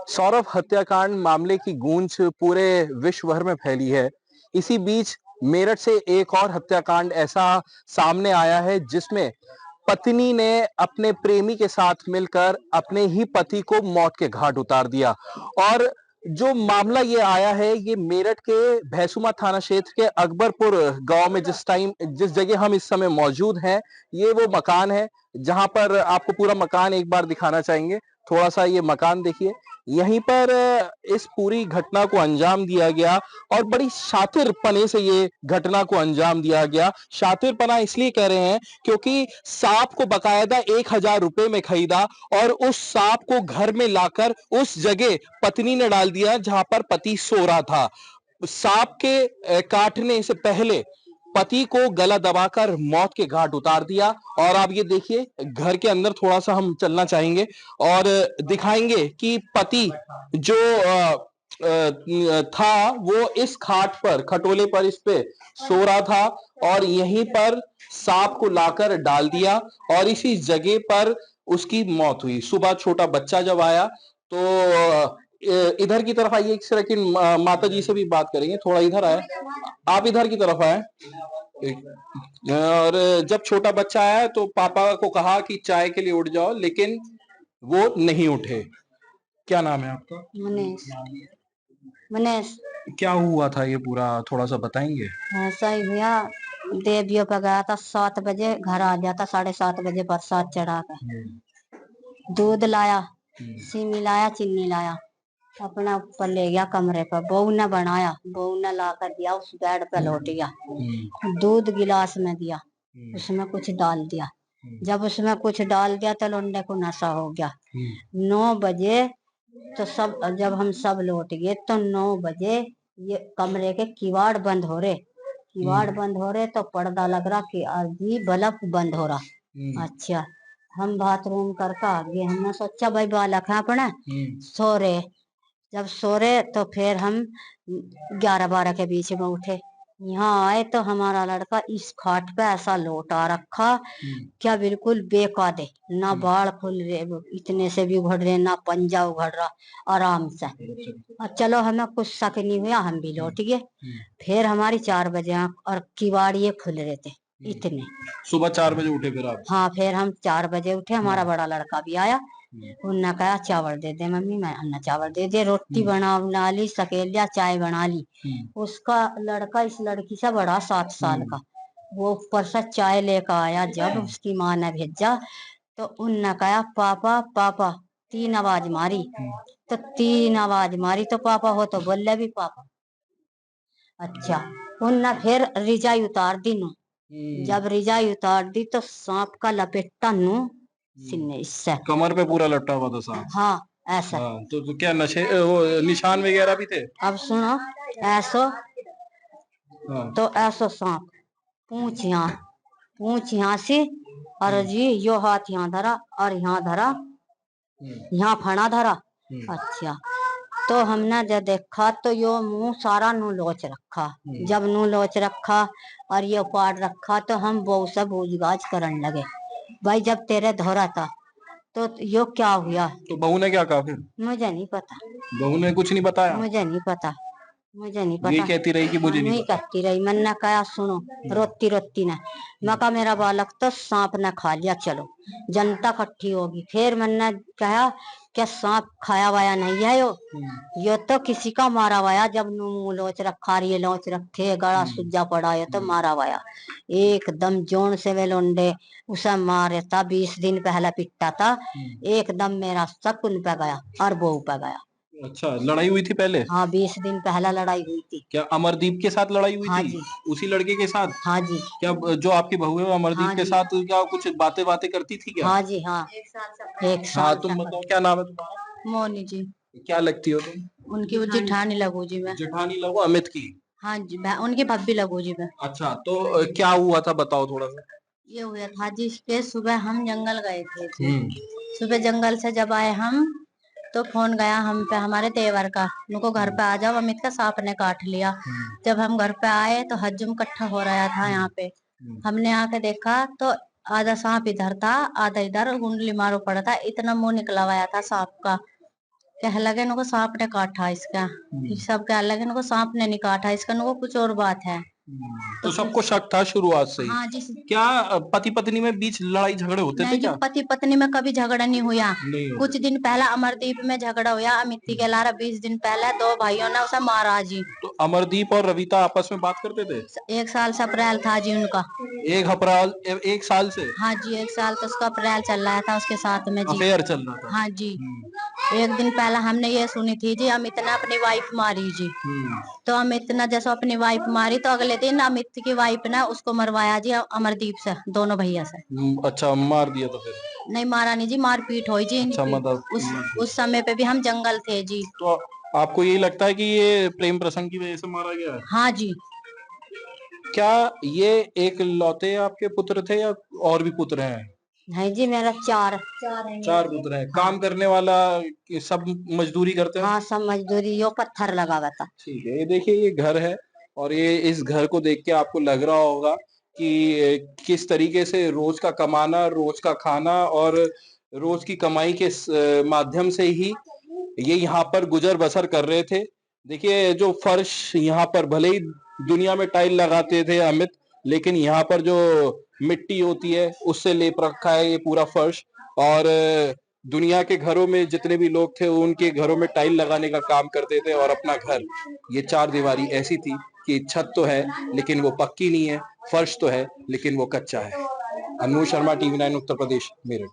सौरभ हत्याकांड मामले की गूंज पूरे विश्व भर में फैली है। इसी बीच मेरठ से एक और हत्याकांड ऐसा सामने आया है जिसमें पत्नी ने अपने प्रेमी के साथ मिलकर अपने ही पति को मौत के घाट उतार दिया। और जो मामला ये आया है ये मेरठ के भैंसुमा थाना क्षेत्र के अकबरपुर गांव में जिस जगह हम इस समय मौजूद हैं, ये वो मकान है जहां पर आपको पूरा मकान एक बार दिखाना चाहेंगे। थोड़ा सा ये मकान देखिए, यहीं पर इस पूरी घटना को अंजाम दिया गया और बड़ी शातिरपने से ये घटना को अंजाम दिया गया। शातिरपना इसलिए कह रहे हैं क्योंकि सांप को बकायदा 1,000 रुपए में खरीदा और उस सांप को घर में लाकर उस जगह पत्नी ने डाल दिया जहां पर पति सो रहा था। सांप के काटने से पहले पति को गला दबाकर मौत के घाट उतार दिया। और आप ये देखिए, घर के अंदर थोड़ा सा हम चलना चाहेंगे और दिखाएंगे कि पति जो था वो इस खाट पर, खटोले पर इस पे सो रहा था और यहीं पर सांप को लाकर डाल दिया और इसी जगह पर उसकी मौत हुई। सुबह छोटा बच्चा जब आया तो इधर की तरफ आइए, एक सेकंड, माता जी से भी बात करेंगे। थोड़ा इधर आए, आप इधर की तरफ आए। और जब छोटा बच्चा आया तो पापा को कहा कि चाय के लिए उठ जाओ, लेकिन वो नहीं उठे। क्या नाम है आपका? मनीष। मनीष। क्या हुआ था ये पूरा, थोड़ा सा बताएंगे? ऐसा ही भैया, देवियों पे गया था 7 बजे, घर आ गया था 7:30 बजे बरसात चढ़ा कर। दूध लाया, सीमी लाया, चीनी लाया, अपना ऊपर ले गया कमरे पर। बहू ने बनाया, बहू ने ला कर दिया, उस बेड पे लौट गया। दूध गिलास में दिया, उसमें कुछ डाल दिया। जब उसमें कुछ डाल दिया तो लोंडे को नशा हो गया। 9 बजे तो सब, जब हम सब लौट गए तो 9 बजे ये कमरे के किवाड़ बंद हो रहे, किवाड़ बंद हो रहे तो पर्दा लग रहा कि अभी बल्ब बंद हो रहा। अच्छा, हम बाथरूम करके आ गए। हमने सोचा भाई बालक है अपने सो रहे। जब सो रहे तो फिर हम 11-12 के बीच में उठे। यहाँ आए तो हमारा लड़का इस खाट पे ऐसा लोटा रखा, क्या बिल्कुल बेकायदे, ना बाल खुल रहे, इतने से भी उघड़ रहे, ना पंजा उघड़ रहा, आराम से। और चलो हमें कुछ शक नहीं हुआ, हम भी लौट गए। फिर हमारी 4 बजे आंख और किवाड़िए खुल रहे थे इतने। सुबह 4 बजे उठे फिर आप? हाँ, फिर हम 4 बजे उठे। हमारा बड़ा लड़का भी आया, उन्होंने कहा चावल दे दे मम्मी। मैं अन्ना चावल दे दे, रोटी बना ली, सकेल लिया, चाय बना ली। उसका लड़का इस लड़की से बड़ा 7 साल का, वो ऊपर से चाय लेकर आया। जब उसकी माँ ने भेजा तो उनने कहा पापा पापा, 3 आवाज मारी। तो 3 आवाज मारी तो पापा हो तो बोले भी पापा। अच्छा, उनने फिर रिजाई उतार दी नू। जब रिजाई उतार दी तो सांप का लपेटा नू सीने इससे कमर पे पूरा लपटा हुआ था सांप? हाँ, ऐसा। हाँ, तो क्या नशे वो निशान वगैरह भी थे? अब सुनो, ऐसो हाँ। तो ऐसो सांप, पूंछ यहाँ से, और जी यो हाथ यहाँ धरा और यहाँ धरा, यहाँ फणा धरा। अच्छा, तो हमने जब देखा तो यो मुंह सारा नू लोच रखा। जब नू लोच रखा और ये उपाड़ रखा तो हम बहू से बूझगाछ करने लगे, भाई जब तेरे धोरा था तो यो क्या हुआ। तो बहू ने क्या कहा फिर? मुझे नहीं पता। बहू ने कुछ नहीं बताया? मुझे नहीं पता, मुझे नहीं ये पता। कहती रही कि मुझे नहीं नहीं पता? कहती रही। मैंने कहा सुनो, रोती रोती ने मैं कहा मेरा बालक तो सांप ने खा लिया, चलो जनता इकट्ठी होगी। फिर मैंने कहा क्या सांप खाया वाया नहीं है यो तो किसी का मारा वाया। जब मुंह लोच रखा, ये लोच रखे, गला सुजा पड़ा, ये तो मारा वाया। एकदम जोन से वे लोंडे उसे मारे था, 20 दिन पहले पिटता था। एकदम मेरा शक उन पे गया और बहू पे गया। अच्छा, लड़ाई हुई थी पहले? हाँ, 20 दिन पहला लड़ाई हुई थी। क्या अमरदीप के साथ लड़ाई हुई हाँ थी? जी। उसी लड़के के साथ? हाँ जी। क्या जो आपकी बहू है वो अमरदीप हाँ के जी। साथ क्या कुछ बातें बातें करती थी क्या? हाँ जी। हाँ, एक हाँ, साल तुम तक। बताओ क्या नाम है तुम्हारा? मोनी जी। क्या लगती हो तुम? उनकी वो जेठानी लगू जी मैं। जेठानी लगो अमित की? हाँ जी, मैं उनकी भाभी लगू जी मैं। अच्छा, तो क्या हुआ था बताओ थोड़ा सा। ये हुआ था जी के सुबह हम जंगल गए थे जी। सुबह जंगल से जब आए हम तो फोन गया हम पे हमारे देवर का, उनको घर पे आ जाओ, अमित का सांप ने काट लिया। जब हम घर पे आए तो हजूम इकट्ठा हो रहा था यहाँ पे। हमने आके देखा तो आधा सांप इधर था, आधा इधर, गुंडली मारो पड़ा था, इतना मुंह निकला हुआ था सांप का। कह लगे इनको सांप ने काटा इसका, फिर सब कह लगे इनको सांप ने नहीं काटा इसका, इनको कुछ और बात है। तो तो फिर सबको शक था शुरुआत से ही। हाँ जी। क्या पति पत्नी में बीच लड़ाई झगड़े होते थे नहीं जी, क्या? पति पत्नी में कभी झगड़ा नहीं हुआ। नहीं कुछ होते। दिन पहले अमरदीप में झगड़ा हुआ, अमिती के लारा 20 दिन पहले दो भाइयों ने उसे मारा जी। तो अमरदीप और रविता आपस में बात करते थे? 1 साल से अप्रैल था जी उनका। एक साल से हाँ जी, 1 साल तो उसका अप्रैल चल रहा था उसके साथ में जी। अफेयर चल रहा था। हाँ जी। एक दिन पहले हमने ये सुनी थी जी, अमित ने अपनी वाइफ मारी जी। तो अमित ने जैसे अपनी वाइफ मारी तो अगले दिन अमित की वाइफ ने उसको मरवाया जी अमरदीप से, दोनों भैया से। अच्छा, मार दिया तो फिर? नहीं मारा नहीं जी, मारपीट हुई जी अच्छा, इनकी। मतलब उस समय पे भी हम जंगल थे जी। तो आपको यही लगता है कि ये प्रेम प्रसंग की वजह से मारा गया है? हाँ जी। क्या ये एक लौते आपके पुत्र थे या और भी पुत्र हैं? नहीं जी, मेरा चार चार है चार मेरे। पुत्र हैं। हाँ। काम करने वाला सब मजदूरी करते हैं? हाँ, सब मजदूरी, यो पत्थर लगा हुआ था। ठीक है, ये देखिए ये घर है और ये इस घर को देख के आपको लग रहा होगा कि किस तरीके से रोज का कमाना, रोज का खाना और रोज की कमाई के माध्यम से ही ये यहाँ पर गुजर बसर कर रहे थे। देखिए जो फर्श यहाँ पर भले ही दुनिया में टाइल लगाते थे अमित, लेकिन यहाँ पर जो मिट्टी होती है उससे लेप रखा है ये पूरा फर्श। और दुनिया के घरों में जितने भी लोग थे उनके घरों में टाइल लगाने का काम करते थे और अपना घर, ये चार दीवारी ऐसी थी कि छत तो है लेकिन वो पक्की नहीं है, फर्श तो है लेकिन वो कच्चा है। अनु शर्मा, टीवी 9 उत्तर प्रदेश, मेरठ।